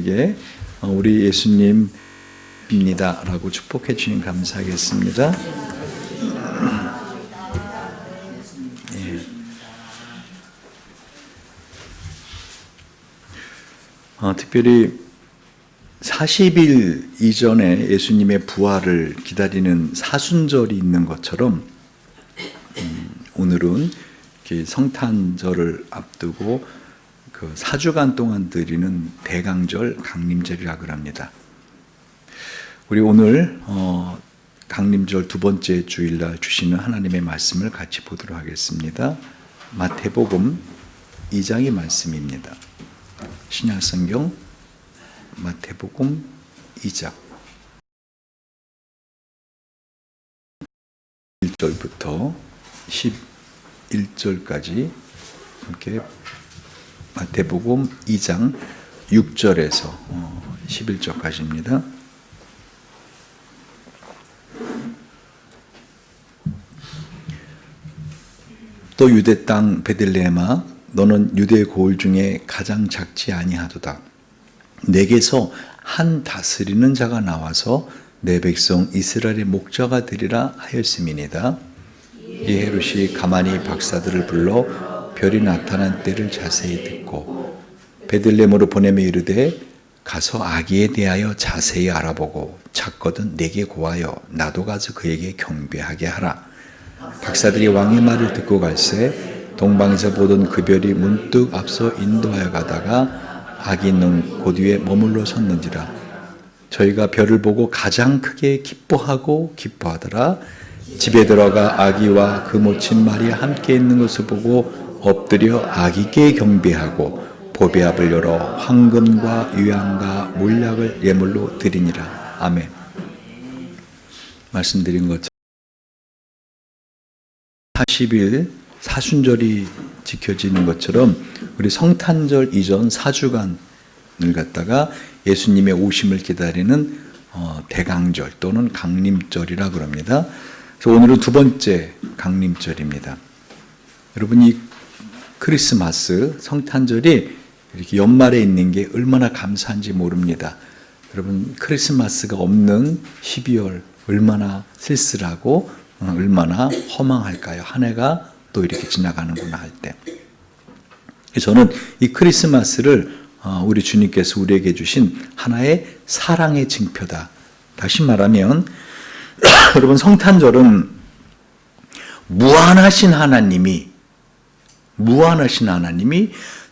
예, 우리 예수님입니다 라고 축복해 주시면 감사하겠습니다. 예. 특별히 40일 이전에 예수님의 부활을 기다리는 사순절이 있는 것처럼 오늘은 성탄절을 앞두고 그 4주간 동안 드리는 대강절, 강림절이라고 합니다. 우리 오늘 강림절 두 번째 주일날 주시는 하나님의 말씀을 같이 보도록 하겠습니다. 마태복음 2장의 말씀입니다. 신약성경 마태복음 2장 1절부터 11절까지 이렇게 마태복음 2장 6절에서 11절까지입니다. 또 유대 땅 베들레헴아 너는 유대 고을 중에 가장 작지 아니하도다. 내게서 한 다스리는 자가 나와서 내 백성 이스라엘의 목자가 되리라 하였음이니이다. 이 헤롯이 가만히 박사들을 불러 별이 나타난 때를 자세히 듣고 베들레헴으로 보내며 이르되 가서 아기에 대하여 자세히 알아보고 찾거든 내게 고하여 나도 가서 그에게 경배하게 하라. 박사들이 왕의 말을 듣고 갈새 동방에서 보던 그 별이 문득 앞서 인도하여 가다가 아기 있는 곳 위에 머물러 섰는지라. 저희가 별을 보고 가장 크게 기뻐하더라. 집에 들어가 아기와 그 모친 마리아 함께 있는 것을 보고 엎드려 아기께 경배하고 보배압을 열어 황금과 유향과 몰약을 예물로 드리니라. 아멘. 말씀드린 것처럼 40일 사순절이 지켜지는 것처럼 우리 성탄절 이전 4주간을 갖다가 예수님의 오심을 기다리는 대강절 또는 강림절이라 그럽니다. 그래서 오늘은 두 번째 강림절입니다. 여러분 이 크리스마스 성탄절이 이렇게 연말에 있는 게 얼마나 감사한지 모릅니다. 여러분 크리스마스가 없는 12월 얼마나 쓸쓸하고 얼마나 허망할까요? 한 해가 또 이렇게 지나가는구나 할 때. 저는 이 크리스마스를 우리 주님께서 우리에게 주신 하나의 사랑의 징표다. 다시 말하면 여러분 성탄절은 무한하신 하나님이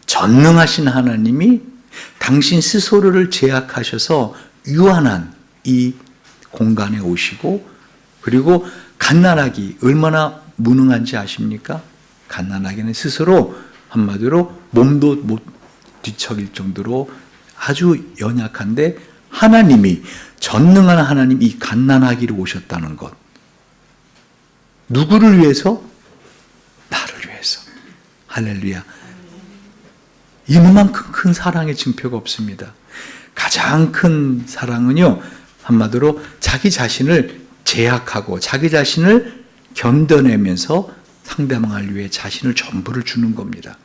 전능하신 하나님이 당신 스스로를 제약하셔서 유한한 이 공간에 오시고 그리고 갓난아기 얼마나 무능한지 아십니까? 갓난아기는 스스로 한마디로 몸도 못 뒤척일 정도로 아주 연약한데 하나님이 전능한 하나님 이 갓난아기로 오셨다는 것. 누구를 위해서? 나를 위해서. 할렐루야. 이만큼 큰 사랑의 징표가 없습니다. 가장 큰 사랑은요, 한마디로 자기 자신을 제약하고 자기 자신을 견뎌내면서 상대방을 위해 자신을 전부를 주는 겁니다.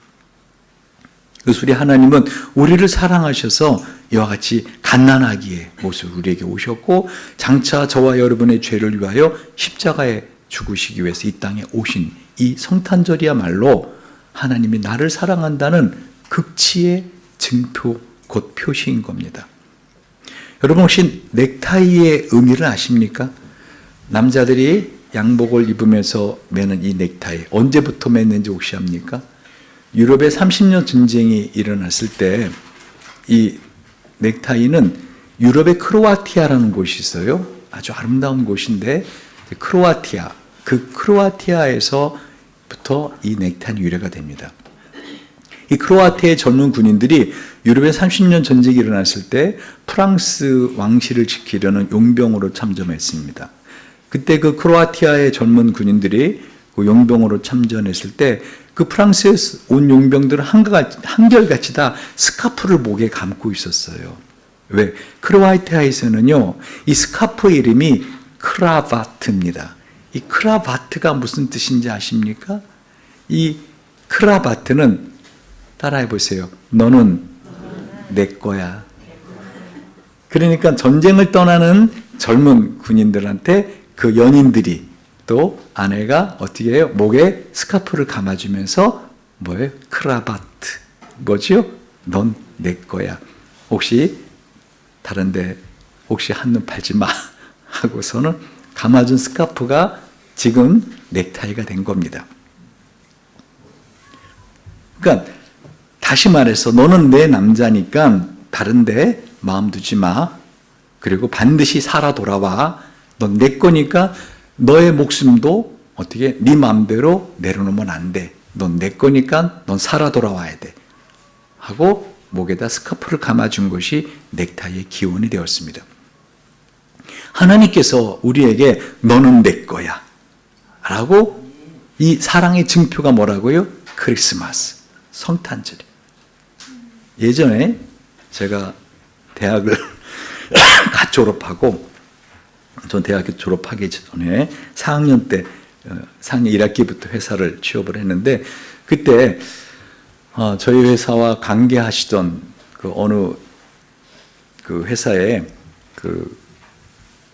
그래서 우리 하나님은 우리를 사랑하셔서 이와 같이 갓난아기의 모습을 우리에게 오셨고 장차 저와 여러분의 죄를 위하여 십자가에 죽으시기 위해서 이 땅에 오신 이 성탄절이야말로 하나님이 나를 사랑한다는 극치의 증표, 곧 표시인 겁니다. 여러분 혹시 넥타이의 의미를 아십니까? 남자들이 양복을 입으면서 매는 이 넥타이 언제부터 맸는지 혹시 압니까? 유럽에 30년 전쟁이 일어났을 때 이 넥타이는 유럽의 크로아티아라는 곳이 있어요. 아주 아름다운 곳인데 크로아티아, 그 크로아티아에서부터 이 넥타이는 유래가 됩니다. 이 크로아티아의 젊은 군인들이 유럽에 30년 전쟁이 일어났을 때 프랑스 왕실을 지키려는 용병으로 참전했습니다. 그때 그 크로아티아의 젊은 군인들이 그 용병으로 참전했을 때 그 프랑스에 온 용병들은 한결같이 다 스카프를 목에 감고 있었어요. 왜? 크로아티아에서는요, 이 스카프 이름이 크라바트입니다. 이 크라바트가 무슨 뜻인지 아십니까? 이 크라바트는 따라해 보세요. 너는 내 거야. 그러니까 전쟁을 떠나는 젊은 군인들한테 그 연인들이 또 아내가 어떻게 해요? 목에 스카프를 감아주면서 뭐예요? 크라바트. 뭐지요? 넌 내 거야. 혹시 다른데 혹시 한눈 팔지 마 하고서는 감아준 스카프가 지금 넥타이가 된 겁니다. 그러니까 다시 말해서 너는 내 남자니까 다른데 마음 두지 마. 그리고 반드시 살아 돌아와. 넌 내 거니까 너의 목숨도 어떻게 네 마음대로 내려놓으면 안 돼. 넌 내 거니까 넌 살아 돌아와야 돼. 하고 목에다 스카프를 감아준 것이 넥타이의 기원이 되었습니다. 하나님께서 우리에게 너는 내 거야 라고 이 사랑의 증표가 뭐라고요? 크리스마스, 성탄절. 예전에 제가 대학을 갓 졸업하고 전 대학교 졸업하기 전에 4학년 때 4학년 1학기부터 회사를 취업을 했는데 그때 저희 회사와 관계하시던 그 어느 그 회사에 그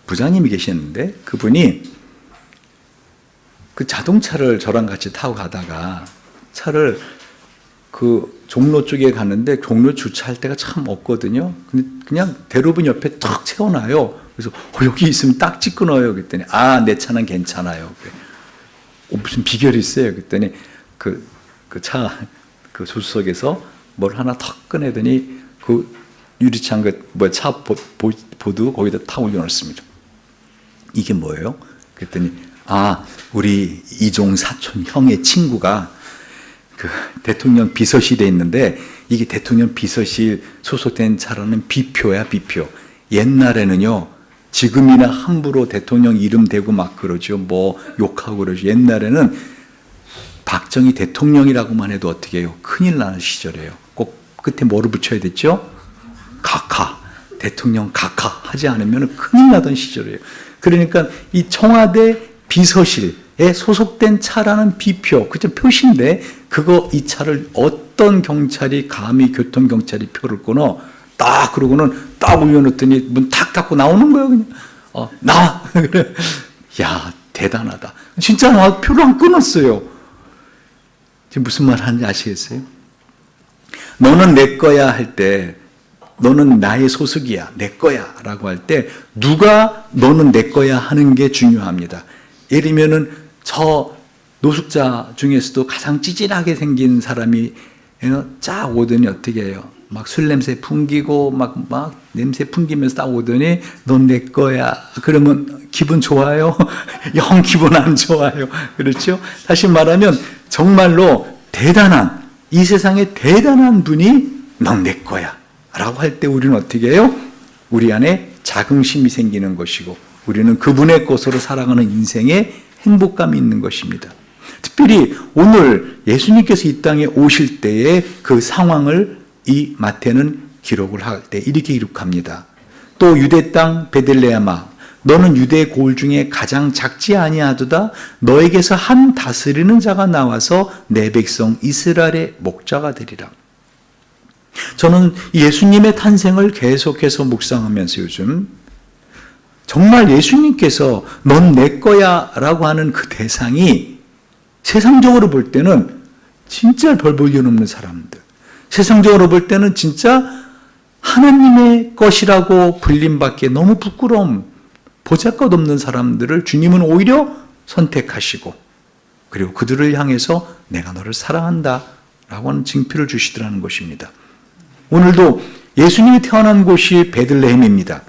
부장님이 계셨는데 그분이 그 자동차를 저랑 같이 타고 가다가 차를 그 종로 쪽에 가는데 종로 주차할 데가 참 없거든요. 근데 그냥 대로변 옆에 탁 세워놔요. 그래서 여기 있으면 딱 찍고 넣어요. 그랬더니 내 차는 괜찮아요. 무슨 비결이 있어요. 그랬더니 그 차 그 조수석에서 뭘 하나 탁 꺼내더니 그 유리창 차 보드 거기다 탁 올려놓습니다. 이게 뭐예요? 그랬더니 우리 이종 사촌 형의 친구가 그 대통령 비서실에 있는데 이게 대통령 비서실 소속된 차라는 비표야, 비표. 옛날에는요, 지금이나 함부로 대통령 이름 대고 막 그러죠. 뭐 욕하고 그러죠. 옛날에는 박정희 대통령이라고만 해도 어떻게 해요? 큰일 나는 시절이에요. 꼭 끝에 뭐를 붙여야 됐죠? 각하. 대통령 각하 하지 않으면 큰일 나던 시절이에요. 그러니까 이 청와대 비서실에 소속된 차라는 비표, 그죠? 표시인데, 이 차를 어떤 경찰이 감히 교통경찰이 표를 끊어, 그러고는 딱 올려놓더니 문 탁 닫고 나오는 거예요, 그냥. 나와! 야, 대단하다. 진짜 표를 안 끊었어요. 지금 무슨 말 하는지 아시겠어요? 너는 내 거야 할 때, 너는 나의 소속이야, 내 거야 라고 할 때, 누가 너는 내 거야 하는 게 중요합니다. 예를 들면은 저 노숙자 중에서도 가장 찌질하게 생긴 사람이 쫙 오더니 어떻게 해요? 막 술 냄새 풍기고 막 냄새 풍기면서 딱 오더니 넌 내 거야. 그러면 기분 좋아요? 영 기분 안 좋아요. 그렇죠? 다시 말하면 정말로 대단한, 이 세상에 대단한 분이 넌 내 거야 라고 할 때 우리는 어떻게 해요? 우리 안에 자긍심이 생기는 것이고 우리는 그분의 것으로 살아가는 인생에 행복감이 있는 것입니다. 특별히 오늘 예수님께서 이 땅에 오실 때의 그 상황을 이 마태는 기록을 할 때 이렇게 기록합니다. 또 유대 땅 베들레헴아 너는 유대 고을 중에 가장 작지 아니하도다. 너에게서 한 다스리는 자가 나와서 내 백성 이스라엘의 목자가 되리라. 저는 예수님의 탄생을 계속해서 묵상하면서 요즘 정말 예수님께서 넌 내 거야 라고 하는 그 대상이 세상적으로 볼 때는 진짜 별 볼 일 없는 사람들, 세상적으로 볼 때는 진짜 하나님의 것이라고 불림받기에 너무 부끄러움, 보잘것없는 사람들을 주님은 오히려 선택하시고 그리고 그들을 향해서 내가 너를 사랑한다 라고 하는 징표를 주시더라는 것입니다. 오늘도 예수님이 태어난 곳이 베들레헴입니다.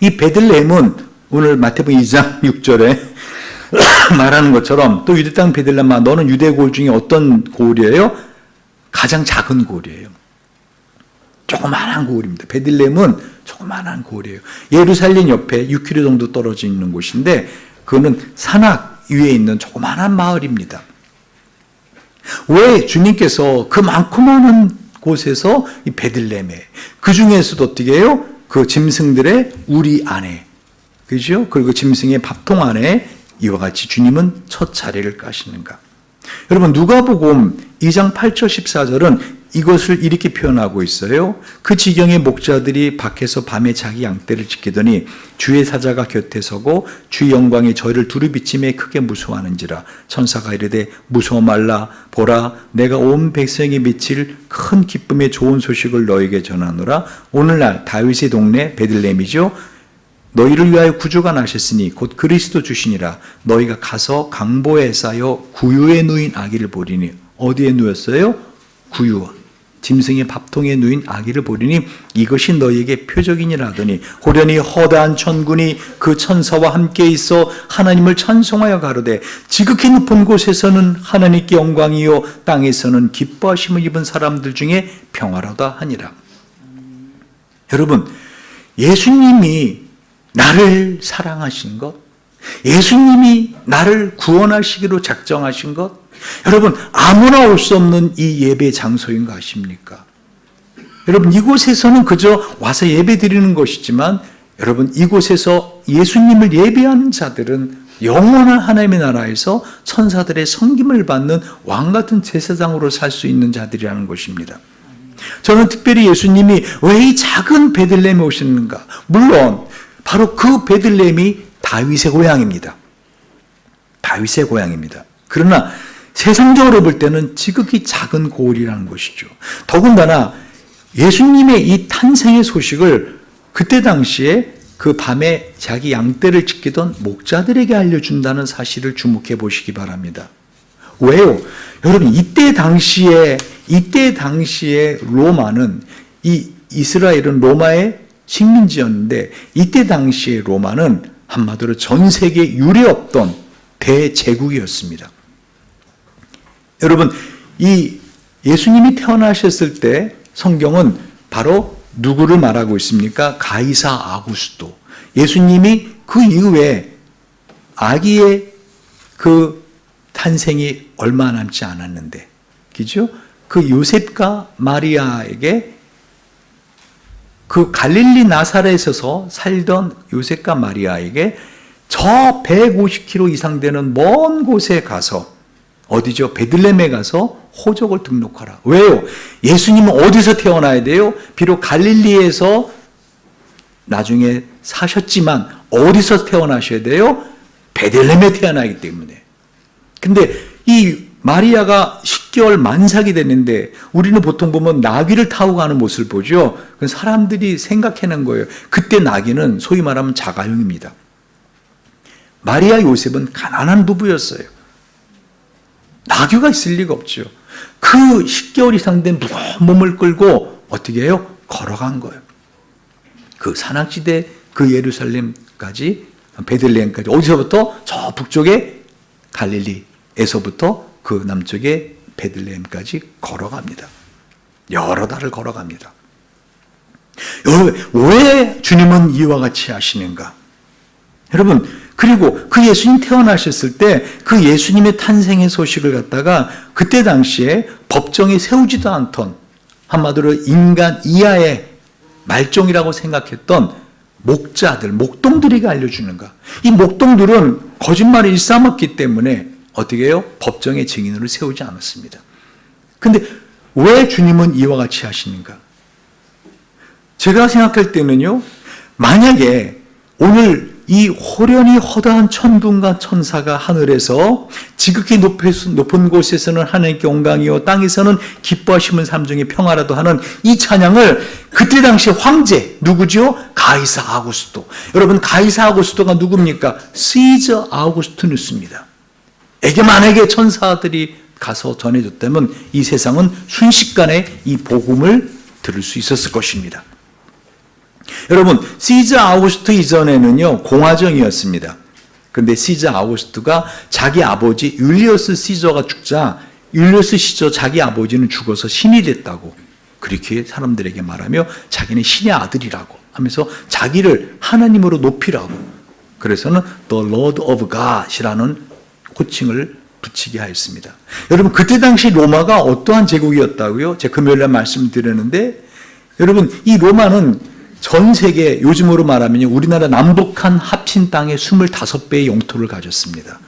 이 베들레헴은 오늘 마태복음 2장 6절에 말하는 것처럼 또 유대 땅 베들레헴아 너는 유대 고을 중에 어떤 고을이에요? 가장 작은 고을이에요. 조그마한 고을입니다. 베들레헴은 조그마한 고을이에요. 예루살렘 옆에 6km 정도 떨어져 있는 곳인데 그거는 산악 위에 있는 조그마한 마을입니다. 왜 주님께서 그 많고 많은 곳에서 이 베들레헴에 그 중에서도 어떻게 해요? 그 짐승들의 우리 안에, 그죠? 그리고 짐승의 밥통 안에 이와 같이 주님은 첫 자리를 까시는가? 여러분 누가복음 2장 8절 14절은 이것을 이렇게 표현하고 있어요. 그 지경의 목자들이 밖에서 밤에 자기 양떼를 지키더니 주의 사자가 곁에 서고 주의 영광이 저희를 두루비침에 크게 무서워하는지라. 천사가 이르되 무서워 말라. 보라, 내가 온 백성이 미칠 큰 기쁨의 좋은 소식을 너에게 전하노라. 오늘날 다윗의 동네 베들레헴이죠. 너희를 위하여 구주가 나셨으니 곧 그리스도 주시니라. 너희가 가서 강보에 쌓여 구유에 누인 아기를 보리니. 어디에 누였어요? 구유. 짐승의 밥통에 누인 아기를 보리니 이것이 너희에게 표적이니라 하더니 호련히 허다한 천군이 그 천사와 함께 있어 하나님을 찬송하여 가로되 지극히 높은 곳에서는 하나님께 영광이요 땅에서는 기뻐하심을 입은 사람들 중에 평화로다 하니라. 여러분, 예수님이 나를 사랑하신 것, 예수님이 나를 구원하시기로 작정하신 것, 여러분 아무나 올 수 없는 이 예배 장소인 거 아십니까? 여러분 이곳에서는 그저 와서 예배 드리는 것이지만 여러분 이곳에서 예수님을 예배하는 자들은 영원한 하나님의 나라에서 천사들의 섬김을 받는 왕같은 제사장으로 살 수 있는 자들이라는 것입니다. 저는 특별히 예수님이 왜 이 작은 베들레헴에 오셨는가? 물론 바로 그 베들레헴이 다윗의 고향입니다. 다윗의 고향입니다. 그러나 세상적으로 볼 때는 지극히 작은 고을이라는 것이죠. 더군다나 예수님의 이 탄생의 소식을 그때 당시에 그 밤에 자기 양떼를 지키던 목자들에게 알려준다는 사실을 주목해 보시기 바랍니다. 왜요? 여러분 이때 당시에 로마는 이 이스라엘은 로마의 식민지였는데 이때 당시에 로마는 한마디로 전 세계 유례 없던 대제국이었습니다. 여러분 이 예수님이 태어나셨을 때 성경은 바로 누구를 말하고 있습니까? 가이사 아구스도. 예수님이 그 이후에 아기의 그 탄생이 얼마 남지 않았는데, 그죠? 그 요셉과 마리아에게 그 갈릴리 나사렛에서 살던 요셉과 마리아에게 저 150km 이상 되는 먼 곳에 가서 어디죠? 베들레헴에 가서 호적을 등록하라. 왜요? 예수님은 어디서 태어나야 돼요? 비록 갈릴리에서 나중에 사셨지만 어디서 태어나셔야 돼요? 베들레헴에 태어나기 때문에. 근데 이 마리아가 10개월 만삭이 됐는데 우리는 보통 보면 나귀를 타고 가는 모습을 보죠. 그건 사람들이 생각해낸 거예요. 그때 나귀는 소위 말하면 자가용입니다. 마리아 요셉은 가난한 부부였어요. 나귀가 있을 리가 없죠. 그 10개월 이상 된 무거운 몸을 끌고 어떻게 해요? 걸어간 거예요. 그 산악지대 그 예루살렘까지 베들레헴까지 어디서부터? 저 북쪽에 갈릴리에서부터 그 남쪽에 베들레헴까지 걸어갑니다. 여러 달을 걸어갑니다. 여러분 왜 주님은 이와 같이 하시는가? 여러분 그리고 그 예수님 태어나셨을 때 그 예수님의 탄생의 소식을 갖다가 그때 당시에 법정에 세우지도 않던 한마디로 인간 이하의 말종이라고 생각했던 목자들, 목동들에게 알려주는가? 이 목동들은 거짓말을 일삼았기 때문에 어떻게 해요? 법정의 증인으로 세우지 않았습니다. 근데 왜 주님은 이와 같이 하시는가? 제가 생각할 때는요, 만약에 오늘 이 호련히 허다한 천군과 천사가 하늘에서 지극히 높은 곳에서는 하나님께 영광이요 땅에서는 기뻐하시는 삶 중에 평화라도 하는 이 찬양을 그때 당시 황제 누구죠? 가이사 아구스도. 여러분 가이사 아구스도가 누굽니까? 시저 아우구스투누스입니다. 에게 만약에 천사들이 가서 전해줬다면 이 세상은 순식간에 이 복음을 들을 수 있었을 것입니다. 여러분 시저 아우구스트 이전에는요 공화정이었습니다. 근데 시저 아우구스트가 자기 아버지 율리어스 시저가 죽자 율리어스 시저 자기 아버지는 죽어서 신이 됐다고 그렇게 사람들에게 말하며 자기는 신의 아들이라고 하면서 자기를 하나님으로 높이라고 그래서는 The Lord of God이라는 호칭을 붙이게 하였습니다. 여러분 그때 당시 로마가 어떠한 제국이었다고요? 제가 금요일날 말씀드렸는데 여러분 이 로마는 전 세계 요즘으로 말하면 우리나라 남북한 합친 땅의 25배의 영토를 가졌습니다.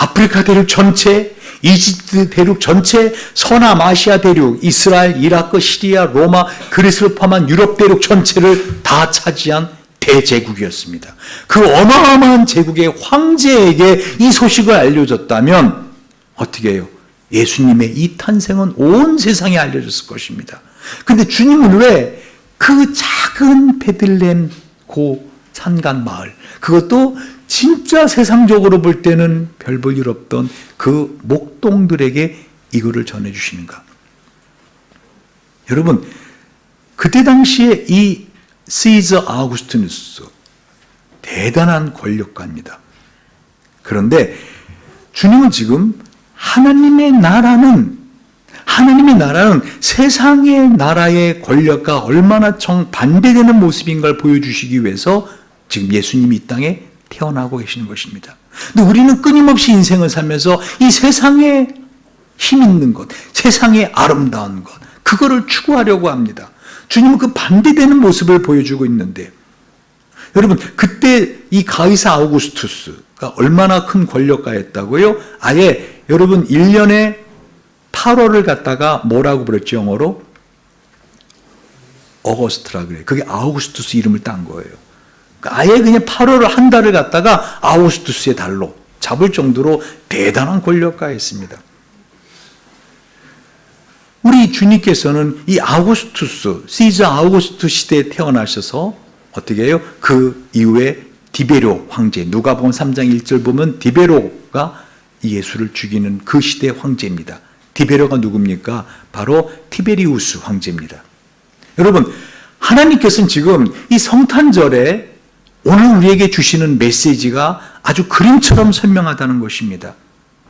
아프리카 대륙 전체, 이집트 대륙 전체, 서남아시아 대륙, 이스라엘, 이라크, 시리아, 로마, 그리스를 포함한 유럽 대륙 전체를 다 차지한 대제국이었습니다. 그 어마어마한 제국의 황제에게 이 소식을 알려줬다면 어떻게 해요? 예수님의 이 탄생은 온 세상에 알려졌을 것입니다. 근데 주님은 왜 그 작은 베들레헴 고 산간 마을, 그것도 진짜 세상적으로 볼 때는 별 볼 일 없던 그 목동들에게 이거를 전해주시는가? 여러분, 그때 당시에 이 시저 아우구스티누스 대단한 권력가입니다. 그런데 주님은 지금 하나님의 나라는 세상의 나라의 권력과 얼마나 정반대되는 모습인 걸 보여주시기 위해서 지금 예수님이 이 땅에 태어나고 계시는 것입니다. 근데 우리는 끊임없이 인생을 살면서 이 세상에 힘 있는 것, 세상의 아름다운 것, 그거를 추구하려고 합니다. 주님은 그 반대되는 모습을 보여주고 있는데, 여러분, 그때 이 가이사 아우구스투스가 얼마나 큰 권력가였다고요? 아예 여러분 1년에 8월을 갖다가 뭐라고 부르죠, 영어로? 어거스트라 그래요. 그게 아우구스투스 이름을 딴 거예요. 아예 그냥 8월을 한 달을 갖다가 아우구스투스의 달로 잡을 정도로 대단한 권력가였습니다. 우리 주님께서는 이 아우구스투스, 시저 아우구스투스 시대에 태어나셔서 어떻게 해요? 그 이후에 디베로 황제, 누가복음 3장 1절 보면 디베로가 예수를 죽이는 그 시대의 황제입니다. 디베로가 누굽니까? 바로 티베리우스 황제입니다. 여러분, 하나님께서는 지금 이 성탄절에 오늘 우리에게 주시는 메시지가 아주 그림처럼 선명하다는 것입니다.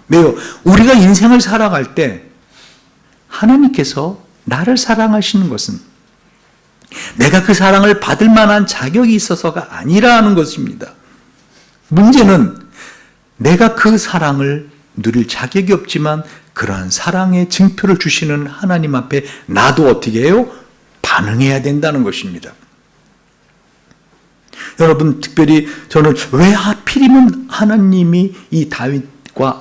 왜요? 우리가 인생을 살아갈 때 하나님께서 나를 사랑하시는 것은 내가 그 사랑을 받을 만한 자격이 있어서가 아니라는 것입니다. 문제는 내가 그 사랑을 누릴 자격이 없지만 그러한 사랑의 증표를 주시는 하나님 앞에 나도 어떻게 해요? 반응해야 된다는 것입니다. 여러분, 특별히 저는 왜 하필이면 하나님이 이 다윗과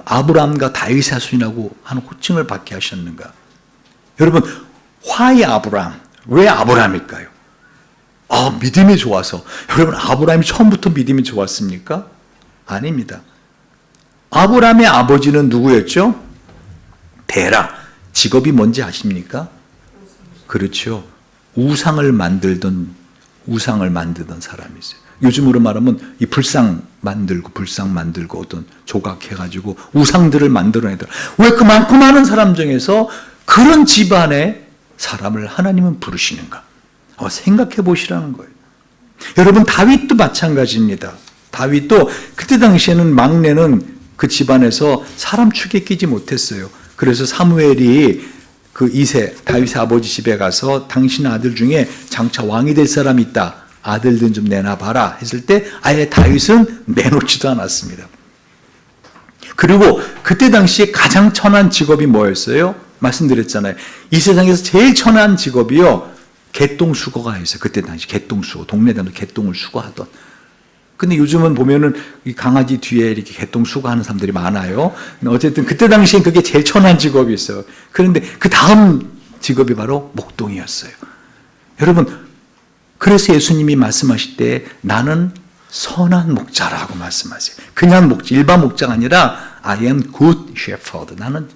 아브라함과 다윗 사순이라고 하는 호칭을 받게 하셨는가? 여러분, 화의 아브라함, 왜 아브라함일까요? 믿음이 좋아서. 여러분, 아브라함이 처음부터 믿음이 좋았습니까? 아닙니다. 아브라함의 아버지는 누구였죠? 데라. 직업이 뭔지 아십니까? 그렇죠. 우상을 만들던 사람이 있어요. 요즘으로 말하면 이 불상 만들고 어떤 조각해가지고 우상들을 만들어내더라. 왜 그 많고 많은 사람 중에서 그런 집안의 사람을 하나님은 부르시는가? 생각해 보시라는 거예요. 여러분, 다윗도 마찬가지입니다. 다윗도 그때 당시에는 막내는 그 집안에서 사람 축에 끼지 못했어요. 그래서 사무엘이 그 이세, 다윗의 아버지 집에 가서 당신 아들 중에 장차 왕이 될 사람이 있다. 아들들 좀 내놔봐라 했을 때 아예 다윗은 내놓지도 않았습니다. 그리고 그때 당시에 가장 천한 직업이 뭐였어요? 말씀드렸잖아요. 이 세상에서 제일 천한 직업이요, 개똥수거가였어요. 그때 당시 개똥수거, 동네 다니면서 개똥을 수거하던. 근데 요즘은 보면은 이 강아지 뒤에 이렇게 개똥 수거하는 사람들이 많아요. 어쨌든 그때 당시엔 그게 제일 천한 직업이었어요. 그런데 그 다음 직업이 바로 목동이었어요. 여러분, 그래서 예수님이 말씀하실 때 나는 선한 목자라고 말씀하세요. 그냥 목자, 일반 목자가 아니라 I am good shepherd. 나는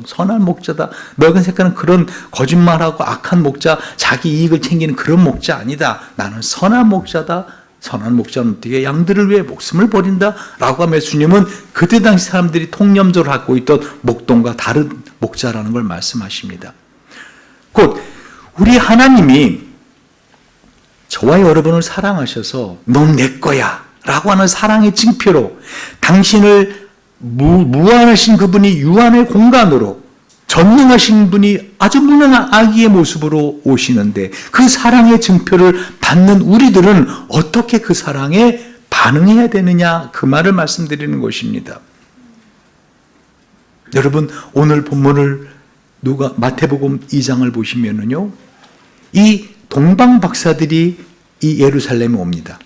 선한 목자다. 너희가 생각하는 그런 거짓말하고 악한 목자, 자기 이익을 챙기는 그런 목자 아니다. 나는 선한 목자다. 선한 목자는 어떻게 양들을 위해 목숨을 버린다 라고 하면서 주님은 그때 당시 사람들이 통념적으로 갖고 있던 목동과 다른 목자라는 걸 말씀하십니다. 곧 우리 하나님이 저와 여러분을 사랑하셔서 넌 내 거야 라고 하는 사랑의 징표로 당신을 무한하신 그분이 유한의 공간으로 전능하신 분이 아주 무능한 아기의 모습으로 오시는데 그 사랑의 증표를 받는 우리들은 어떻게 그 사랑에 반응해야 되느냐, 그 말을 말씀드리는 것입니다. 여러분, 오늘 본문을 마태복음 2장을 보시면은요, 이 동방 박사들이 이 예루살렘에 옵니다.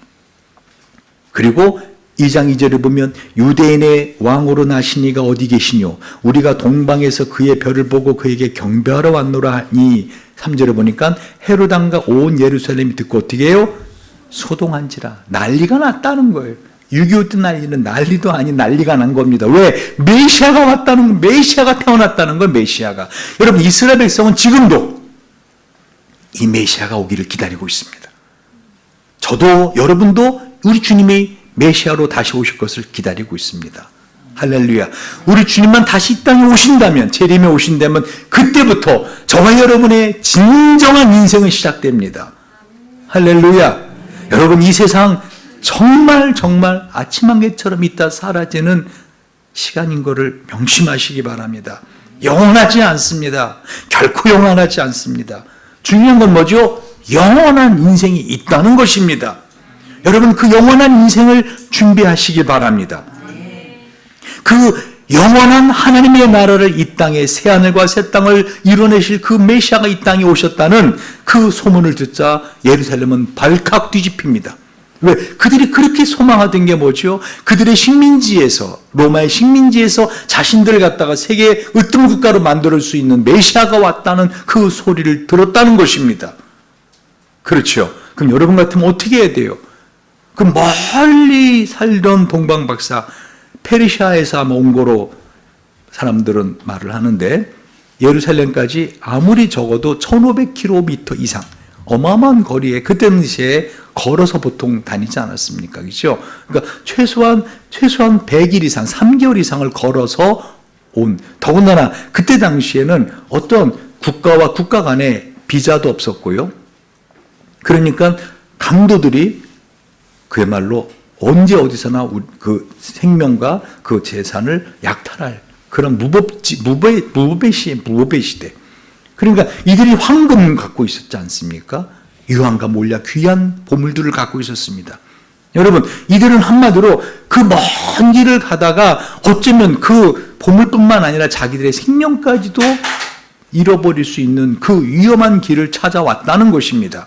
그리고 2장 2절에 보면 유대인의 왕으로 나신 이가 어디 계시뇨? 우리가 동방에서 그의 별을 보고 그에게 경배하러 왔노라 하니 3절에 보니까 헤롯 왕과 온 예루살렘이 듣고 어떻게 해요? 소동한지라. 난리가 났다는 거예요. 6.25 때 난리는 난리도 아닌 난리가 난 겁니다. 왜? 메시아가 왔다는 거, 메시아가 태어났다는 거예요. 메시아가. 여러분, 이스라엘 백성은 지금도 이 메시아가 오기를 기다리고 있습니다. 저도 여러분도 우리 주님이 메시아로 다시 오실 것을 기다리고 있습니다. 할렐루야. 우리 주님만 다시 이 땅에 오신다면, 재림에 오신다면 그때부터 저와 여러분의 진정한 인생은 시작됩니다. 할렐루야. 여러분, 이 세상 정말 아침 한개처럼 있다 사라지는 시간인 것을 명심하시기 바랍니다. 영원하지 않습니다. 결코 영원하지 않습니다. 중요한 건 뭐죠? 영원한 인생이 있다는 것입니다. 여러분, 그 영원한 인생을 준비하시기 바랍니다. 그 영원한 하나님의 나라를 이 땅에 새하늘과 새 땅을 이뤄내실 그 메시아가 이 땅에 오셨다는 그 소문을 듣자 예루살렘은 발칵 뒤집힙니다. 왜? 그들이 그렇게 소망하던 게 뭐죠? 그들의 식민지에서, 로마의 식민지에서 자신들을 갖다가 세계 으뜸 국가로 만들 수 있는 메시아가 왔다는 그 소리를 들었다는 것입니다. 그렇죠. 그럼 여러분 같으면 어떻게 해야 돼요? 그 멀리 살던 동방박사, 페르시아에서 아마 온 거로 사람들은 말을 하는데, 예루살렘까지 아무리 적어도 1500km 이상, 어마어마한 거리에 그때 당시에 걸어서 보통 다니지 않았습니까? 그렇죠? 그러니까 최소한 100일 이상, 3개월 이상을 걸어서 온, 더군다나 그때 당시에는 어떤 국가와 국가 간에 비자도 없었고요. 그러니까 강도들이 그야말로 언제 어디서나 그 생명과 그 재산을 약탈할 그런 무법의 시대. 그러니까 이들이 황금 갖고 있었지 않습니까? 유황과 몰약, 귀한 보물들을 갖고 있었습니다. 여러분, 이들은 한마디로 그 먼 길을 가다가 어쩌면 그 보물뿐만 아니라 자기들의 생명까지도 잃어버릴 수 있는 그 위험한 길을 찾아왔다는 것입니다.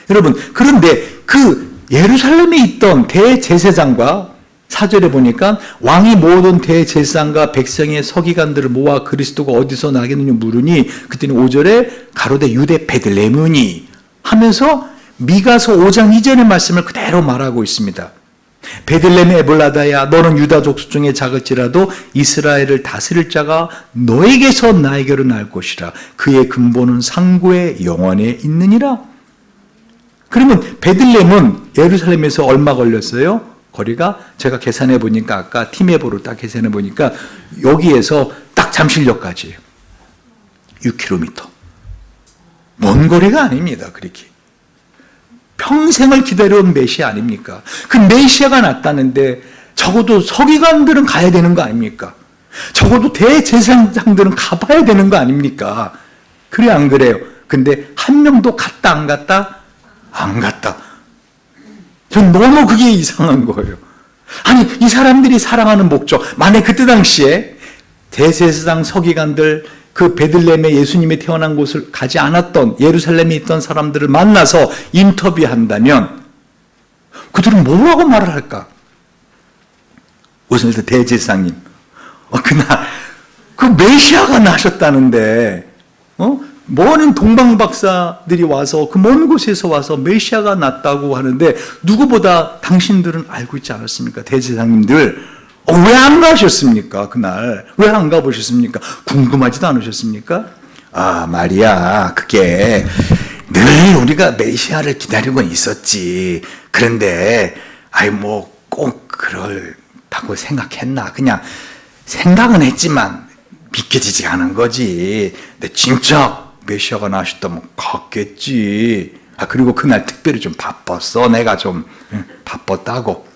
여러분, 그런데 그 예루살렘에 있던 대제사장과 4절에 보니까 왕이 모든 대제사장과 백성의 서기관들을 모아 그리스도가 어디서 나겠느냐 물으니 그때는 5절에 가로되 유대 베들레헴이니 하면서 미가서 5장 2절의 말씀을 그대로 말하고 있습니다. 베들레헴 에볼라다야 너는 유다 족속 중에 작을지라도 이스라엘을 다스릴 자가 너에게서 나에게로 날 것이라 그의 근본은 상고의 영원에 있느니라. 그러면 베들레헴은 예루살렘에서 얼마 걸렸어요? 거리가 제가 계산해 보니까 아까 티메보로 딱 계산해 보니까 여기에서 딱 잠실역까지예요. 6km. 먼 거리가 아닙니다. 그렇게. 평생을 기다려온 메시아 아닙니까? 그 메시아가 났다는데 적어도 서기관들은 가야 되는 거 아닙니까? 적어도 대제사장들은 가봐야 되는 거 아닙니까? 그래 안 그래요? 근데 한 명도 갔다 안 갔다? 안 갔다. 전 너무 그게 이상한 거예요. 아니, 이 사람들이 사랑하는 목적, 만약 그때 당시에 대제사장 서기관들, 그 베들레헴에 예수님이 태어난 곳을 가지 않았던 예루살렘에 있던 사람들을 만나서 인터뷰한다면 그들은 뭐라고 말을 할까? 우선 일단 대제사장님, 그날 그 메시아가 나셨다는데, 먼 동방박사들이 와서 그 먼 곳에서 와서 메시아가 났다고 하는데 누구보다 당신들은 알고 있지 않았습니까? 대제사장님들 왜 안 가셨습니까? 그날 왜 안 가보셨습니까? 궁금하지도 않으셨습니까? 아, 말이야, 그게 늘 우리가 메시아를 기다리고 있었지. 그런데 꼭 그렇다고 생각했나? 그냥 생각은 했지만 믿겨지지 않은 거지. 근데 진짜 메시아가 나셨다면 갔겠지. 그리고 그날 특별히 좀 바빴어. 내가 좀 바빴다고.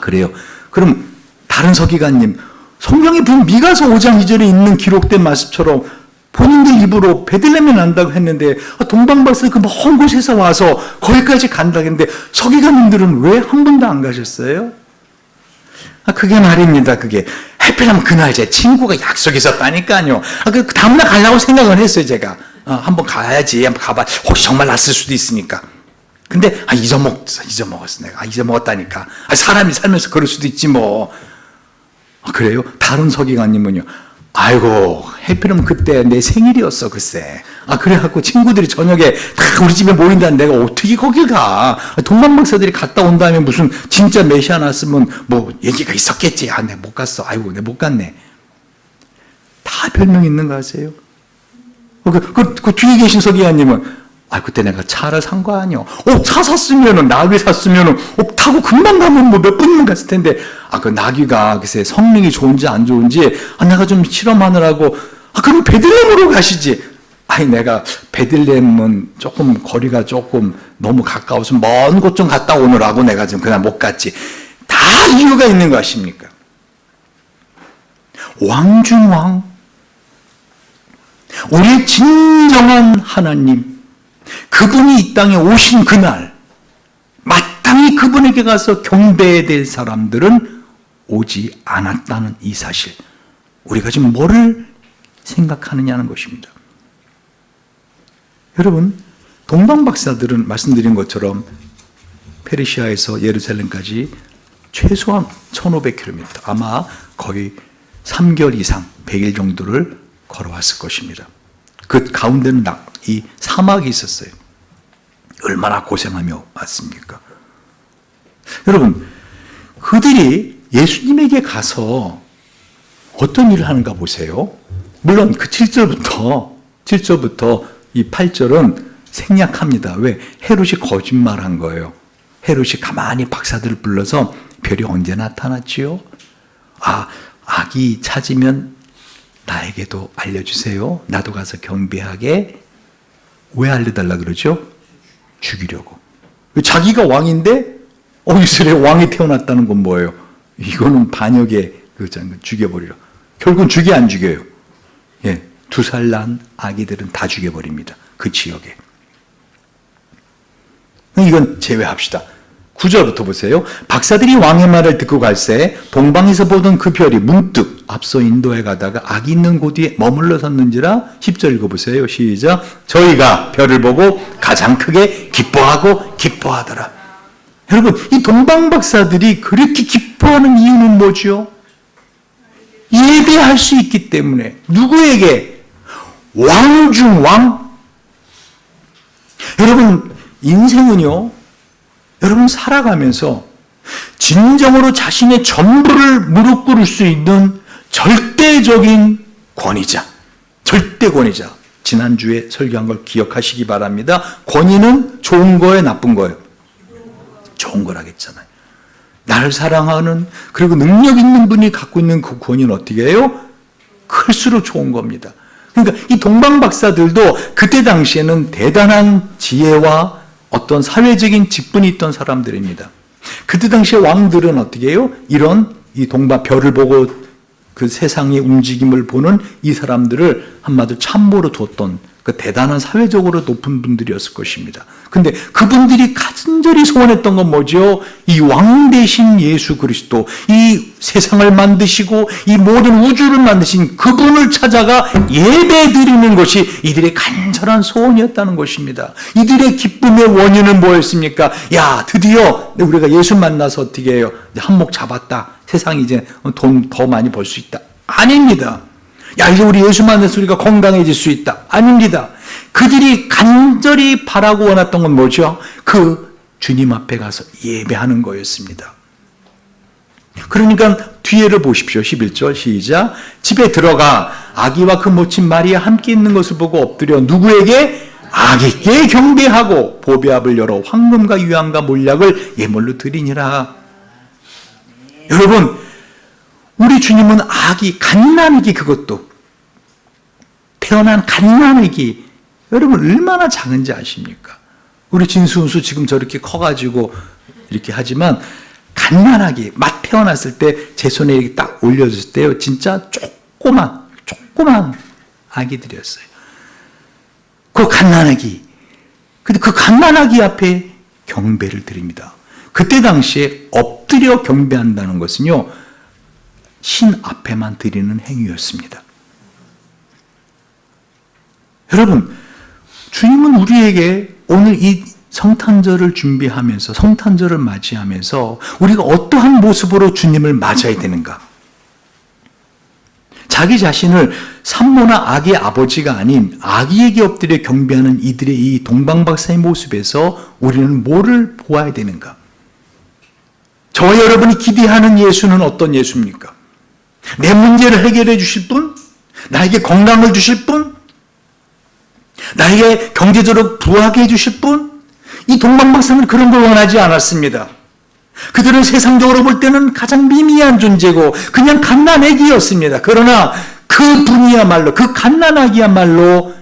그래요. 그럼 다른 서기관님, 성경에 보면 미가서 5장 2절에 있는 기록된 말씀처럼 본인들 입으로 베들레헴에 난다고 했는데 동방박사 그 먼 곳에서 와서 거기까지 간다고 했는데 서기관님들은 왜 한 번도 안 가셨어요? 그게 말입니다. 그게 하필이면 그날 제 친구가 약속이 있었다니까요. 그 다음날 가려고 생각을 했어요. 제가 한번 가야지. 한번 가봐. 혹시 정말 났을 수도 있으니까. 근데 잊어먹었어 내가. 잊어먹었다니까. 사람이 살면서 그럴 수도 있지 뭐. 그래요? 다른 서기관님은요. 아이고 해피름 그때 내 생일이었어 글쎄. 그래갖고 친구들이 저녁에 다 우리 집에 모인다는데 내가 어떻게 거길 가. 동방박사들이 갔다 온 다음에 무슨 진짜 메시아 났으면 뭐 얘기가 있었겠지. 내가 못 갔어. 아이고 내가 못 갔네. 다 별명 있는 거 아세요? 그 뒤에 계신 서기관님은 그때 내가 차를 산 거 아니요. 차 샀으면은, 나귀 샀으면은, 타고 금방 가면 뭐 몇 분이면 갔을 텐데, 그 나귀가 글쎄 성능이 좋은지 안 좋은지, 내가 좀 실험하느라고, 그럼 베들레헴으로 가시지. 내가 베들레헴은 조금 거리가 조금 너무 가까워서 먼 곳 좀 갔다 오느라고 내가 좀 그냥 못 갔지. 다 이유가 있는 거 아십니까? 왕중왕. 우리의 진정한 하나님. 그분이 이 땅에 오신 그날 마땅히 그분에게 가서 경배해야 될 사람들은 오지 않았다는 이 사실, 우리가 지금 뭐를 생각하느냐는 것입니다. 여러분, 동방박사들은 말씀드린 것처럼 페르시아에서 예루살렘까지 최소한 1500km, 아마 거의 3개월 이상 100일 정도를 걸어왔을 것입니다. 그 가운데는 이 사막이 있었어요. 얼마나 고생하며 왔습니까? 여러분, 그들이 예수님에게 가서 어떤 일을 하는가 보세요. 물론 그 7절부터 이 8절은 생략합니다. 왜? 헤롯이 거짓말한 거예요. 헤롯이 가만히 박사들을 불러서 별이 언제 나타났지요? 악이 찾으면 나에게도 알려주세요. 나도 가서 경배하게. 왜 알려달라 그러죠? 죽이려고. 자기가 왕인데 이스라엘 왕이 태어났다는 건 뭐예요? 이거는 반역의 죽여버리라. 결국은 죽여 안 죽여요? 2살 난 아기들은 다 죽여버립니다. 그 지역에. 이건 제외합시다. 9절부터 보세요. 박사들이 왕의 말을 듣고 갈새 동방에서 보던 그 별이 문득 앞서 인도에 가다가 악이 있는 곳에 머물러 섰는지라. 10절 읽어보세요. 시작. 저희가 별을 보고 가장 크게 기뻐하더라. 여러분, 이 동방박사들이 그렇게 기뻐하는 이유는 뭐죠? 예배할 수 있기 때문에. 누구에게? 왕 중 왕. 여러분, 인생은요, 여러분 살아가면서 진정으로 자신의 전부를 무릎 꿇을 수 있는 절대적인 권위자, 절대 권위자. 지난주에 설교한 걸 기억하시기 바랍니다. 권위는 좋은 거예요, 나쁜 거예요? 좋은 거라겠잖아요. 나를 사랑하는, 그리고 능력 있는 분이 갖고 있는 그 권위는 어떻게 해요? 클수록 좋은 겁니다. 그러니까 이 동방박사들도 그때 당시에는 대단한 지혜와 어떤 사회적인 직분이 있던 사람들입니다. 그때 당시에 왕들은 어떻게 해요? 이런 이 별을 보고 그 세상의 움직임을 보는 이 사람들을 한마디로 참모로 뒀던 그 대단한 사회적으로 높은 분들이었을 것입니다. 근데 그분들이 간절히 소원했던 건 뭐죠? 이 왕 대신 예수 그리스도, 이 세상을 만드시고 이 모든 우주를 만드신 그분을 찾아가 예배 드리는 것이 이들의 간절한 소원이었다는 것입니다. 이들의 기쁨의 원인은 뭐였습니까? 드디어 우리가 예수 만나서 어떻게 해요? 한몫 잡았다. 세상이 이제 돈 더 많이 벌 수 있다. 아닙니다. 이제 우리 예수 만나서 우리가 건강해질 수 있다. 아닙니다. 그들이 간절히 바라고 원했던 건 뭐죠? 그 주님 앞에 가서 예배하는 거였습니다. 그러니까 뒤에를 보십시오. 11절 시작. 집에 들어가 아기와 그 모친 마리아 함께 있는 것을 보고 엎드려 누구에게? 아기께 경배하고 보배압을 열어 황금과 유향과 몰약을 예물로 드리니라. 여러분, 우리 주님은 아기, 갓난아기, 그것도 태어난 갓난아기, 여러분 얼마나 작은지 아십니까? 우리 진수은수 지금 저렇게 커가지고 이렇게 하지만 갓난아기, 막 태어났을 때 제 손에 이렇게 딱 올려줬을 때요, 진짜 조그만 아기들이었어요. 그 갓난아기. 근데 그 갓난아기 앞에 경배를 드립니다. 그때 당시에 엎드려 경배한다는 것은요, 신 앞에만 드리는 행위였습니다. 여러분, 주님은 우리에게 오늘 이 성탄절을 준비하면서 성탄절을 맞이하면서 우리가 어떠한 모습으로 주님을 맞아야 되는가? 자기 자신을 산모나 아기의 아버지가 아닌 아기에게 엎드려 경배하는 이들의 이 동방박사의 모습에서 우리는 뭐를 보아야 되는가? 저와 여러분이 기대하는 예수는 어떤 예수입니까? 내 문제를 해결해 주실 분? 나에게 건강을 주실 분? 나에게 경제적으로 부하게 해주실 분? 이 동방박사는 그런 걸 원하지 않았습니다. 그들은 세상적으로 볼 때는 가장 미미한 존재고 그냥 갓난아기였습니다. 그러나 그 분이야말로, 그 갓난아기야말로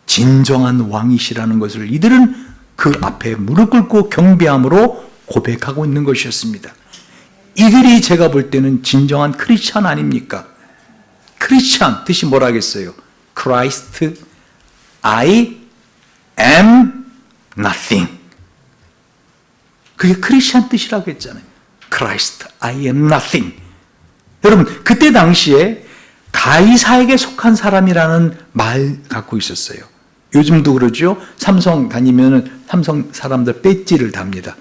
진정한 왕이시라는 것을 이들은 그 앞에 무릎 꿇고 경배함으로 고백하고 있는 것이었습니다. 이들이 제가 볼 때는 진정한 크리스찬 아닙니까? 크리스찬 뜻이 뭐라겠어요? Christ, I am nothing. 그게 크리스찬 뜻이라고 했잖아요. Christ, I am nothing. 여러분, 그때 당시에 가이사에게 속한 사람이라는 말 갖고 있었어요. 요즘도 그러죠. 삼성 다니면 삼성 사람들 배지를 답니다.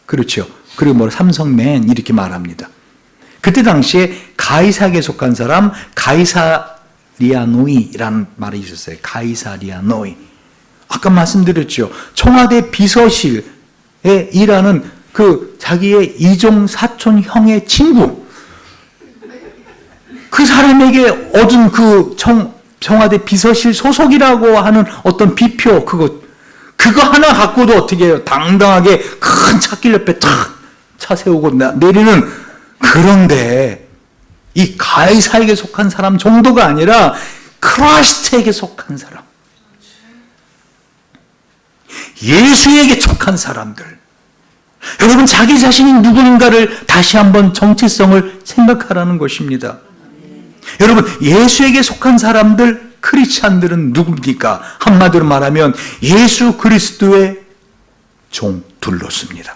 그렇죠. 그리고 뭐 삼성맨 이렇게 말합니다. 그때 당시에 가이사에게 속한 사람, 가이사리아노이라는 말이 있었어요. 가이사리아노이. 아까 말씀드렸죠. 청와대 비서실에 일하는 그 자기의 이종 사촌 형의 친구. 그 사람에게 얻은 그 청와대 비서실 소속이라고 하는 어떤 비표, 그거 하나 갖고도 어떻게 해요? 당당하게 큰 찻길 옆에 탁 차 세우고 내리는. 그런데 이 가이사에게 속한 사람 정도가 아니라 크리스트에게 속한 사람, 예수에게 속한 사람들. 여러분, 자기 자신이 누구인가를 다시 한번 정체성을 생각하라는 것입니다. 여러분, 예수에게 속한 사람들, 크리스찬들은 누굽니까? 한마디로 말하면 예수 그리스도의 종 둘로스입니다.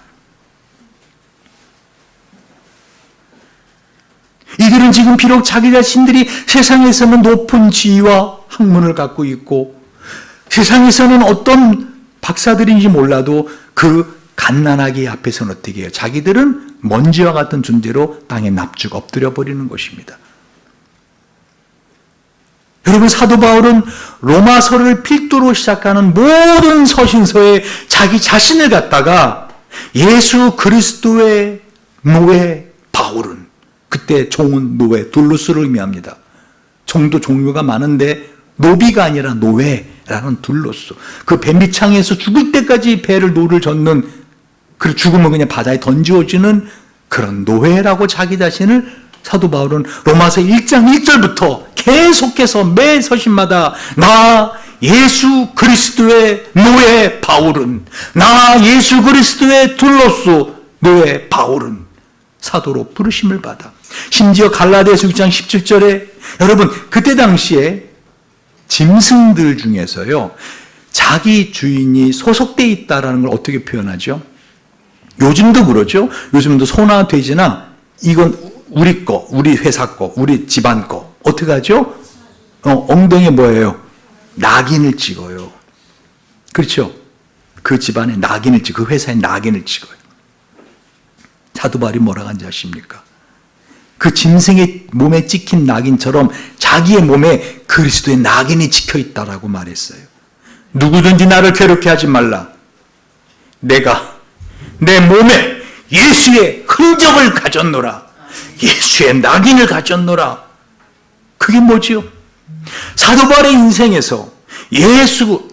이들은 지금 비록 자기 자신들이 세상에서는 높은 지위와 학문을 갖고 있고 세상에서는 어떤 박사들인지 몰라도 그 갓난아기 앞에서는 어떻게 해요? 자기들은 먼지와 같은 존재로 땅에 납죽 엎드려 버리는 것입니다. 여러분, 사도 바울은 로마서를 필두로 시작하는 모든 서신서에 자기 자신을 갖다가 예수 그리스도의 노예 바울은, 그때 종은 노예, 둘루스를 의미합니다. 종도 종류가 많은데 노비가 아니라 노예라는 둘루스. 그 뱀비창에서 죽을 때까지 배를 노를 젓는, 그 죽으면 그냥 바다에 던지어지는 그런 노예라고 자기 자신을 사도 바울은 로마서 1장 1절부터 계속해서 매 서신마다 나 예수 그리스도의 노예 바울은, 나 예수 그리스도의 둘로스 노예 바울은 사도로 부르심을 받아. 심지어 갈라디아서 6장 17절에 여러분, 그때 당시에 짐승들 중에서요, 자기 주인이 소속되어 있다는 걸 어떻게 표현하죠? 요즘도 그러죠. 요즘도 소나 돼지나 이건 우리 거, 우리 회사 거, 우리 집안 거. 어떻게 하죠? 엉덩이에 뭐예요? 낙인을 찍어요. 그렇죠? 그 집안에 낙인을 찍고 그 회사에 낙인을 찍어요. 사도 바울이 뭐라고 하는지 아십니까? 그 짐승의 몸에 찍힌 낙인처럼 자기의 몸에 그리스도의 낙인이 찍혀 있다라고 말했어요. 누구든지 나를 괴롭게 하지 말라. 내가 내 몸에 예수의 흔적을 가졌노라. 예수의 낙인을 가졌노라. 그게 뭐지요? 사도 바울의 인생에서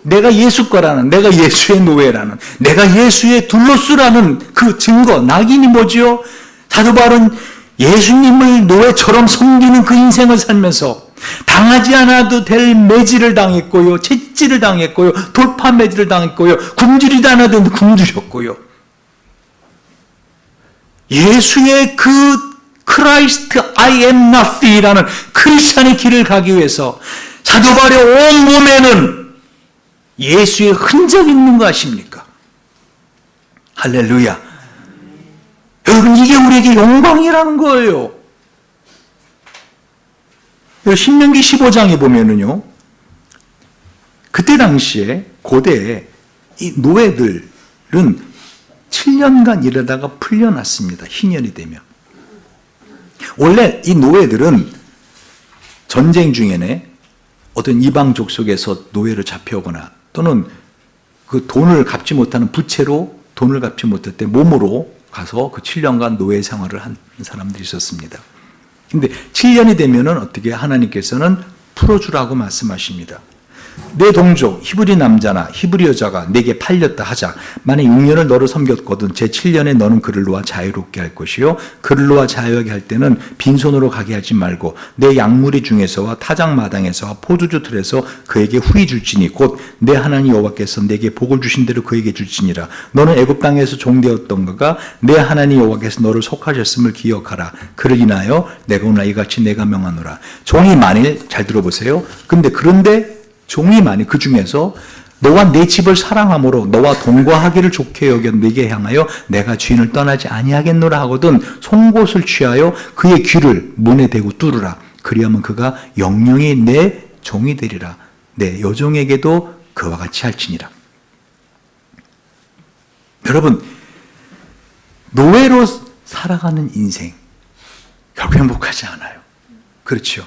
내가 예수 거라는, 내가 예수의 노예라는, 내가 예수의 둘로스라는 그 증거, 낙인이 뭐지요? 사도 바울은 예수님을 노예처럼 섬기는 그 인생을 살면서 당하지 않아도 될 매질을 당했고요, 채찍질을 당했고요, 돌파 매질을 당했고요, 굶주리지 않아도 굶주렸고요. 예수의 그 크라이스트 I am nothing이라는 크리스찬의 길을 가기 위해서 사도 바울의 온 몸에는 예수의 흔적이 있는 거 아십니까? 할렐루야. 여러분, 이게 우리에게 영광이라는 거예요. 신명기 15장에 보면은요, 그때 당시에 고대에 이 노예들은 7년간 일하다가 풀려났습니다. 희년이 되면. 원래 이 노예들은 전쟁 중에는 어떤 이방 족속에서 노예로 잡혀오거나 또는 그 돈을 갚지 못하는 부채로 돈을 갚지 못할 때 몸으로 가서 그 7년간 노예 생활을 한 사람들이 있었습니다. 근데 7년이 되면은 어떻게 하나님께서는 풀어주라고 말씀하십니다. 내 동족 히브리 남자나 히브리 여자가 내게 팔렸다 하자. 만약 6년을 너를 섬겼거든 제 7년에 너는 그를 놓아 자유롭게 할 것이요 그를 놓아 자유하게 할 때는 빈손으로 가게 하지 말고 내 양무리 중에서와 타작 마당에서와 포도주 틀에서 그에게 후히 줄지니 곧 내 하나님 여호와께서 내게 복을 주신 대로 그에게 줄지니라. 너는 애굽 땅에서 종되었던가가 내 하나님 여호와께서 너를 속하셨음을 기억하라. 그를 인하여 내가 오늘 이같이 내가 명하노라. 종이 만일 잘 들어보세요. 그런데 종이 만일 그 중에서 너와 내 집을 사랑함으로 너와 동거하기를 좋게 여겨 내게 향하여 내가 주인을 떠나지 아니하겠노라 하거든 송곳을 취하여 그의 귀를 문에 대고 뚫으라. 그리하면 그가 영영이 내 종이 되리라. 내 여종에게도 그와 같이 할지니라. 여러분, 노예로 살아가는 인생 결국 행복하지 않아요. 그렇죠.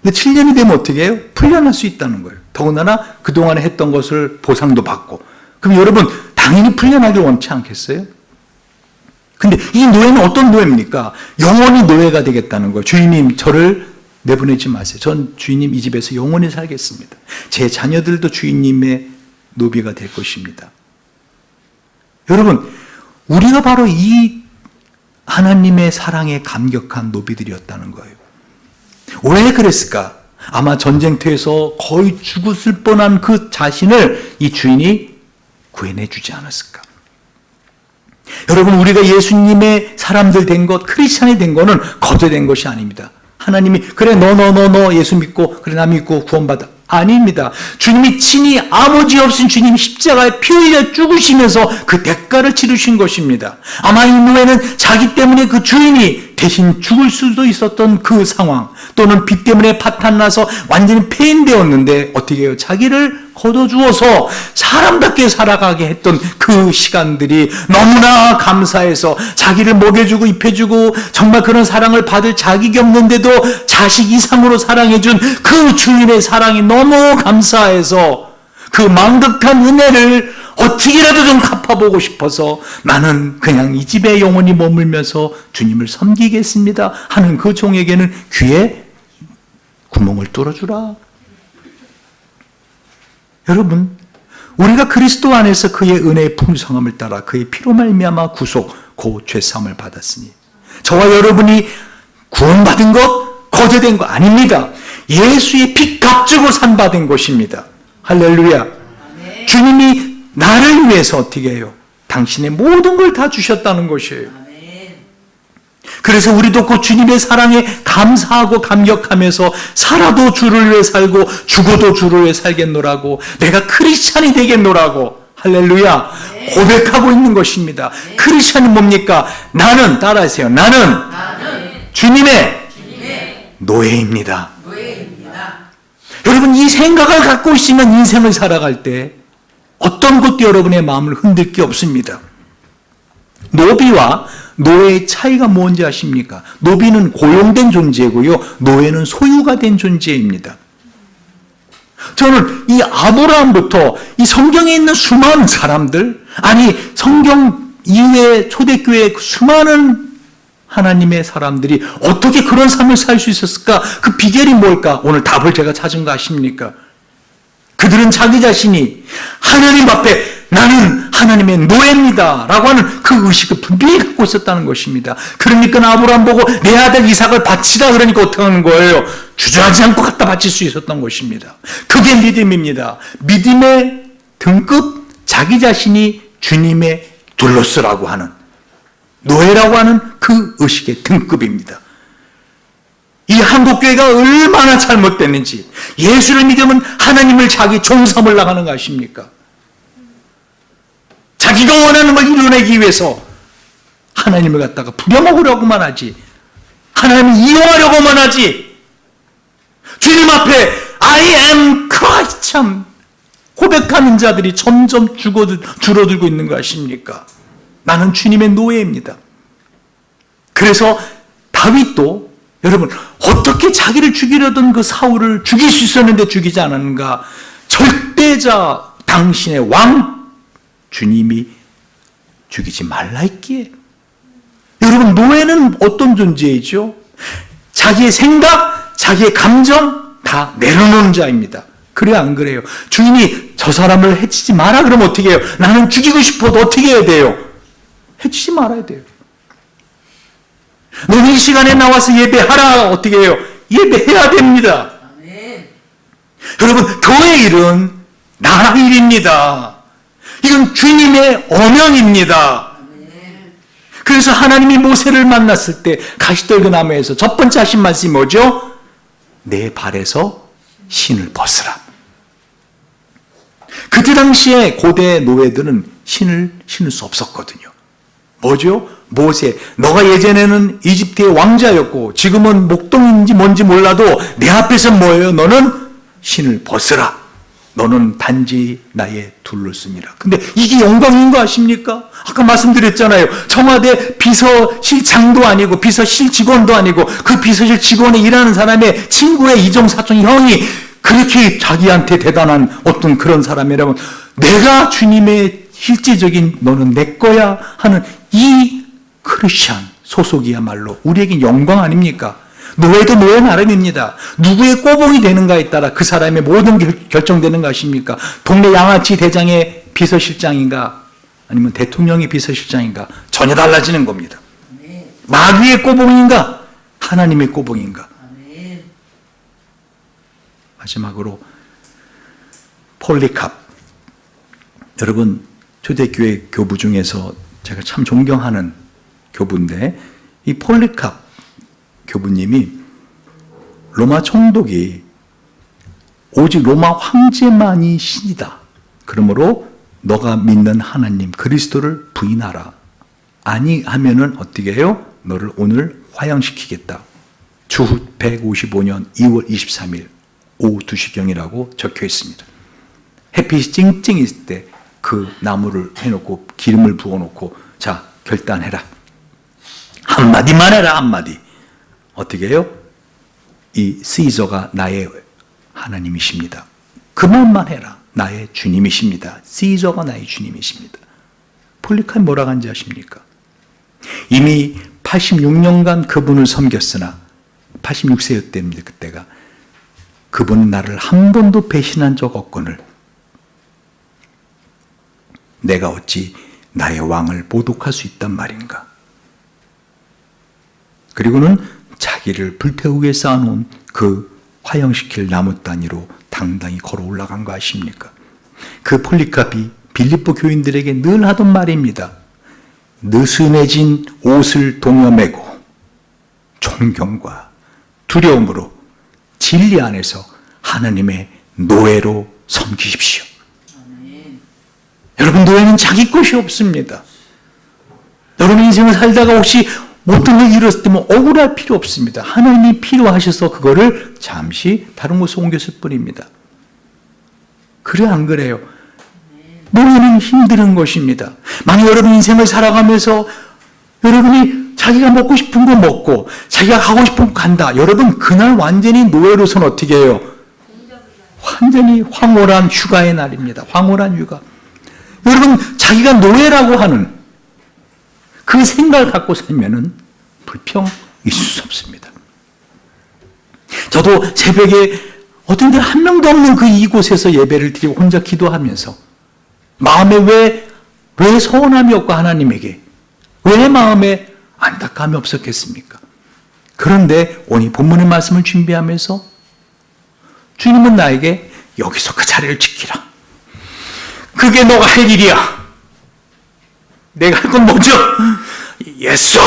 근데 7년이 되면 어떻게 해요? 풀려날 수 있다는 거예요. 더군다나 그동안에 했던 것을 보상도 받고. 그럼 여러분 당연히 풀려나길 원치 않겠어요? 근데 이 노예는 어떤 노예입니까? 영원히 노예가 되겠다는 거예요. 주인님 저를 내보내지 마세요. 전 주인님 이 집에서 영원히 살겠습니다. 제 자녀들도 주인님의 노비가 될 것입니다. 여러분 우리가 바로 이 하나님의 사랑에 감격한 노비들이었다는 거예요. 왜 그랬을까? 아마 전쟁터에서 거의 죽었을 뻔한 그 자신을 이 주인이 구해내 주지 않았을까? 여러분 우리가 예수님의 사람들 된 것, 크리스찬이 된 거는 거저된 것이 아닙니다. 하나님이 그래 너 예수 믿고 그래 나 믿고 구원받아. 아닙니다. 주님이 친히 아무 죄 없인 주님 십자가에 피 흘려 죽으시면서 그 대가를 치르신 것입니다. 아마 이 노예는 자기 때문에 그 주인이 대신 죽을 수도 있었던 그 상황 또는 빚 때문에 파탄나서 완전히 폐인되었는데 어떻게 해요? 자기를 거둬주어서 사람답게 살아가게 했던 그 시간들이 너무나 감사해서 자기를 먹여주고 입혀주고 정말 그런 사랑을 받을 자격이 없는데도 자식 이상으로 사랑해준 그 주인의 사랑이 너무 감사해서 그 망극한 은혜를 어떻게라도 좀 갚아보고 싶어서 나는 그냥 이 집에 영원히 머물면서 주님을 섬기겠습니다 하는 그 종에게는 귀에 구멍을 뚫어주라. 여러분 우리가 그리스도 안에서 그의 은혜의 풍성함을 따라 그의 피로 말미암아 구속 곧 죄사함을 받았으니 저와 여러분이 구원받은 것 거저된 거 아닙니다. 예수의 피 값주고 산받은 것입니다. 할렐루야. 아멘. 주님이 나를 위해서 어떻게 해요? 당신의 모든 걸 다 주셨다는 것이에요. 아멘. 그래서 우리도 그 주님의 사랑에 감사하고 감격하면서 살아도 주를 위해 살고 죽어도 주를 위해 살겠노라고 내가 크리스찬이 되겠노라고 할렐루야 아멘. 고백하고 있는 것입니다. 아멘. 크리스찬이 뭡니까? 나는 따라하세요. 나는 주님의 노예입니다. 여러분 이 생각을 갖고 있으면 인생을 살아갈 때 어떤 것도 여러분의 마음을 흔들 게 없습니다. 노비와 노예의 차이가 뭔지 아십니까? 노비는 고용된 존재고요. 노예는 소유가 된 존재입니다. 저는 이 아브라함부터 이 성경에 있는 수많은 사람들, 아니 성경 이후에 초대교회 수많은 하나님의 사람들이 어떻게 그런 삶을 살 수 있었을까? 그 비결이 뭘까? 오늘 답을 제가 찾은 거 아십니까? 그들은 자기 자신이 하나님 앞에 나는 하나님의 노예입니다 라고 하는 그 의식을 분명히 갖고 있었다는 것입니다. 그러니까 아브라함 보고 내 아들 이삭을 바치라 그러니까 어떻게 하는 거예요? 주저하지 않고 갖다 바칠 수 있었던 것입니다. 그게 믿음입니다. 믿음의 등급, 자기 자신이 주님의 둘러스라고 하는 노예라고 하는 그 의식의 등급입니다. 이 한국교회가 얼마나 잘못됐는지 예수를 믿으면 하나님을 자기 종삼을 나가는 거 아십니까? 자기가 원하는 걸 이루어내기 위해서 하나님을 갖다가 부려먹으려고만 하지 하나님을 이용하려고만 하지 주님 앞에 I am Christ 참 고백하는 자들이 점점 줄어들고 있는 거 아십니까? 나는 주님의 노예입니다. 그래서 다윗도 여러분 어떻게 자기를 죽이려던 그 사울을 죽일 수 있었는데 죽이지 않았는가? 절대자 당신의 왕 주님이 죽이지 말라 했기에. 여러분 노예는 어떤 존재이죠? 자기의 생각, 자기의 감정 다 내려놓는 자입니다. 그래 안 그래요? 주인이 저 사람을 해치지 마라 그러면 어떻게 해요? 나는 죽이고 싶어도 어떻게 해야 돼요? 해치지 말아야 돼요. 너는 이 시간에 나와서 예배하라 어떻게 해요? 예배해야 됩니다. 아멘. 여러분 교회 일은 나라 일입니다. 이건 주님의 언약입니다. 아멘. 그래서 하나님이 모세를 만났을 때 가시떨그 나무에서 첫 번째 하신 말씀이 뭐죠? 내 발에서 신을 벗으라. 그때 당시에 고대 노예들은 신을 신을 수 없었거든요. 뭐죠? 모세, 너가 예전에는 이집트의 왕자였고 지금은 목동인지 뭔지 몰라도 내 앞에서 뭐예요? 너는 신을 벗으라. 너는 단지 나의 둘러쓰니라. 근데 이게 영광인 거 아십니까? 아까 말씀드렸잖아요. 청와대 비서실장도 아니고 비서실 직원도 아니고 그 비서실 직원에 일하는 사람의 친구의 이종 사촌 형이 그렇게 자기한테 대단한 어떤 그런 사람이라면 내가 주님의 실제적인 너는 내 거야 하는 이 크리스찬 소속이야말로 우리에겐 영광 아닙니까? 노예도 노예 나름입니다. 누구의 꼬봉이 되는가에 따라 그 사람의 모든 결정되는 거 아십니까? 동네 양아치 대장의 비서실장인가 아니면 대통령의 비서실장인가 전혀 달라지는 겁니다. 마귀의 꼬봉인가 하나님의 꼬봉인가. 마지막으로 폴리캅. 여러분 초대교회 교부 중에서 제가 참 존경하는 교부인데 이 폴리캅 교부님이 로마 총독이 오직 로마 황제만이 신이다. 그러므로 너가 믿는 하나님 그리스도를 부인하라. 아니하면은 어떻게 해요? 너를 오늘 화형시키겠다. 주후 155년 2월 23일 오후 2시경이라고 적혀 있습니다. 햇빛이 찡찡 있을 때 그 나무를 해놓고 기름을 부어놓고 자 결단해라. 한마디만 해라 한마디. 어떻게 해요? 이 시저가 나의 하나님이십니다. 그 말만 해라. 나의 주님이십니다. 시저가 나의 주님이십니다. 폴리캅이 뭐라고 한지 아십니까? 이미 86년간 그분을 섬겼으나 86세였답니다. 그때가. 그분은 나를 한 번도 배신한 적 없거늘 내가 어찌 나의 왕을 모독할 수 있단 말인가. 그리고는 자기를 불태우게 쌓아놓은 그 화형시킬 나무 단위로 당당히 걸어 올라간 거 아십니까? 그 폴리캅이 빌립보 교인들에게 늘 하던 말입니다. 느슨해진 옷을 동여매고 존경과 두려움으로 진리 안에서 하나님의 노예로 섬기십시오. 여러분 노예는 자기 것이 없습니다. 여러분 인생을 살다가 혹시 어떤 걸 잃었을 때면 억울할 필요 없습니다. 하나님이 필요하셔서 그거를 잠시 다른 곳에 옮겼을 뿐입니다. 그래 안 그래요? 노예는 힘든 것입니다. 만약 여러분 인생을 살아가면서 여러분이 자기가 먹고 싶은 거 먹고 자기가 가고 싶은 거 간다. 여러분 그날 완전히 노예로서는 어떻게 해요? 완전히 황홀한 휴가의 날입니다. 황홀한 휴가. 여러분 자기가 노예라고 하는 그 생각을 갖고 살면은 불평 있을 수 없습니다. 저도 새벽에 어떤 데 한 명도 없는 그 이곳에서 예배를 드리고 혼자 기도하면서 마음에 왜 서운함이 없고 하나님에게 왜 마음에 안타까움이 없었겠습니까? 그런데 오늘 본문의 말씀을 준비하면서 주님은 나에게 여기서 그 자리를 지키라. 그게 너가 할 일이야. 내가 할 건 뭐죠? 예수!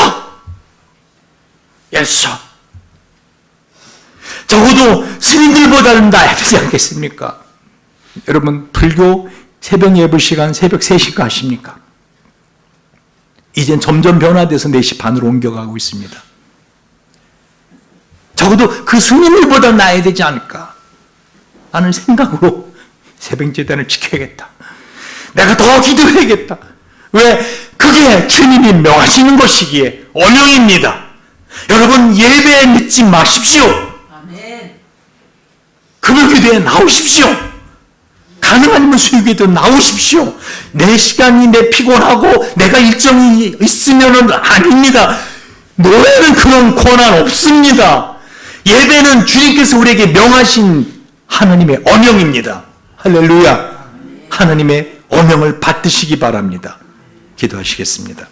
예수! 적어도 스님들보다는 나야 되지 않겠습니까? 여러분 불교 새벽 예불 시간 새벽 3시가 아십니까? 이젠 점점 변화돼서 4시 반으로 옮겨가고 있습니다. 적어도 그 스님들보다 나야 되지 않을까 하는 생각으로 새벽제단을 지켜야겠다. 내가 더 기도해야겠다. 왜? 그게 주님이 명하시는 것이기에 언영입니다. 여러분, 예배에 늦지 마십시오. 아멘. 금요기도에 나오십시오. 가능하면 수요기도 나오십시오. 내 시간이 내 피곤하고 내가 일정이 있으면은 아닙니다. 노예는 그런 권한 없습니다. 예배는 주님께서 우리에게 명하신 하나님의 언영입니다. 할렐루야. 하나님의 언영을 받드시기 바랍니다. 기도하시겠습니다.